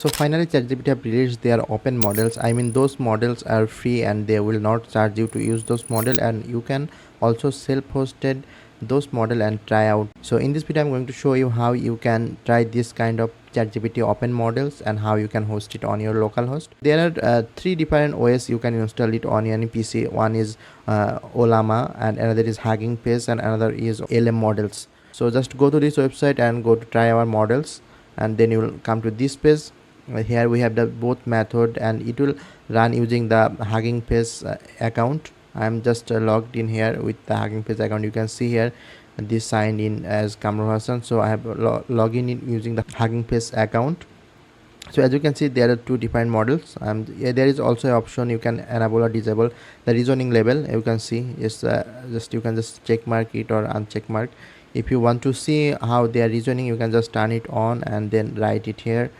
So finally ChatGPT have released their open models. I mean, those models are free and they will not charge you to use those model, and you can also self-hosted those model and try out. So in this video I'm going to show you how you can try this kind of ChatGPT open models and how you can host it on your local host. There are three different OS you can install it on any PC. One is Olama, and another is Hugging Face, and another is LM models. So just go to this website and go to try our models, and then you will come to this page. Here we have the both method, and it will run using the Hugging Face account. I am just logged in here with the Hugging Face account. You can see here this signed in as Kamrul Hassan, so I have logged in using the Hugging Face account. So as you can see, there are two different models. Yeah, there is also an option you can enable or disable the reasoning level. You can see is just you can just check mark it or uncheck mark. If you want to see how they are reasoning, you can just turn it on and then write it here.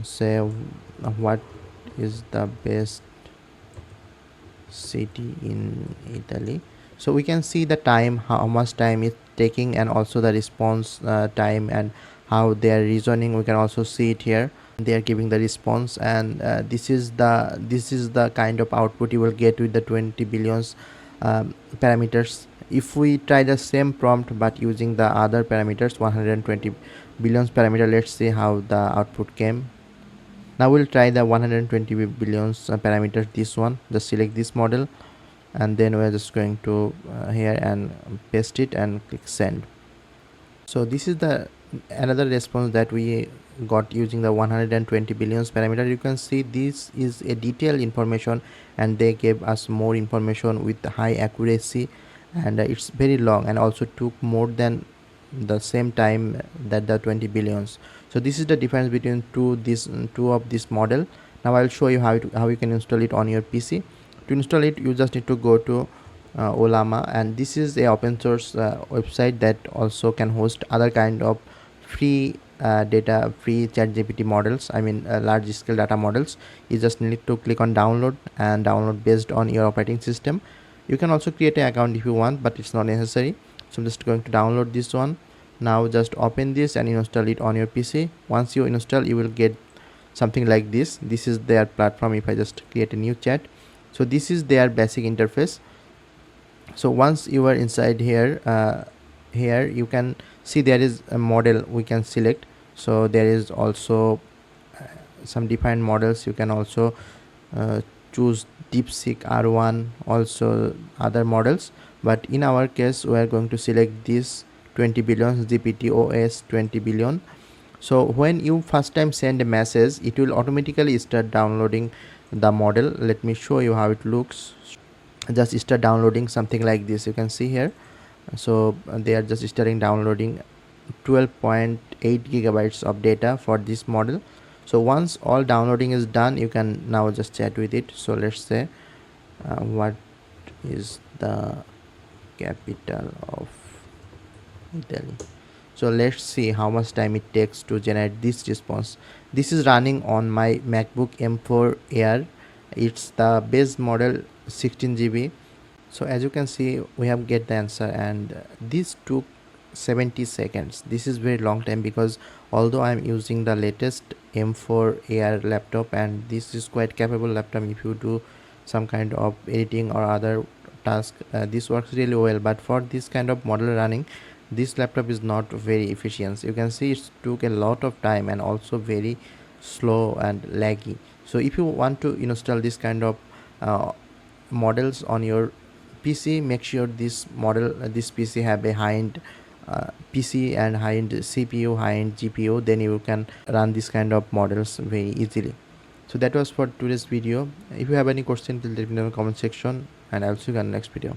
Say what is the best city in Italy. So we can see the time, how much time it's taking, and also the response time, and how they are reasoning. We can also see it here. They are giving the response, and this is the kind of output you will get with the 20 billions parameters. If we try the same prompt but using the other parameters, 120 billions parameter, let's see how the output came. Now we'll try the 120 billions parameters, this one. Just select this model, and then we're just going to here and paste it and click send. So this is the another response that we got using the 120 billions parameter. You can see this is a detailed information, and they gave us more information with high accuracy, and it's very long and also took more than the same time that the 20 billions. So this is the difference between two of this model. Now I'll show you how you can install it on your PC. To install it, you just need to go to Olama, and this is a open source website that also can host other kind of free free ChatGPT models. I mean large scale data models. You just need to click on download and download based on your operating system. You can also create an account if you want, but it's not necessary. So I'm just going to download this one. Now just open this and install it on your PC. Once you install, you will get something like this. This is their platform. If I just create a new chat, so this is their basic interface. So once you are inside here, here you can see there is a model we can select. So there is also some defined models. You can also choose DeepSeek R1, also other models, but in our case we are going to select this 20 billion GPT OS 20 billion. So when you first time send a message, it will automatically start downloading the model. Let me show you how it looks. Just start downloading something like this. You can see here. So they are just starting downloading 12.8 gigabytes of data for this model. So once all downloading is done, you can now just chat with it. So let's say what is the capital of Italy. So let's see how much time it takes to generate this response. This is running on my MacBook M4 Air. It's the base model 16 GB. So as you can see, we have get the answer, and this took 70 seconds. This is very long time, because although I'm using the latest M4 Air laptop, and this is quite capable laptop if you do some kind of editing or other task, this works really well. But for this kind of model running, this laptop is not very efficient. You can see it took a lot of time and also very slow and laggy. So if you want to install this kind of models on your PC, make sure this PC have a high-end PC and high-end CPU, high-end GPU. Then you can run this kind of models very easily. So that was for today's video. If you have any question, please let me know in the comment section, and I'll see you in the next video.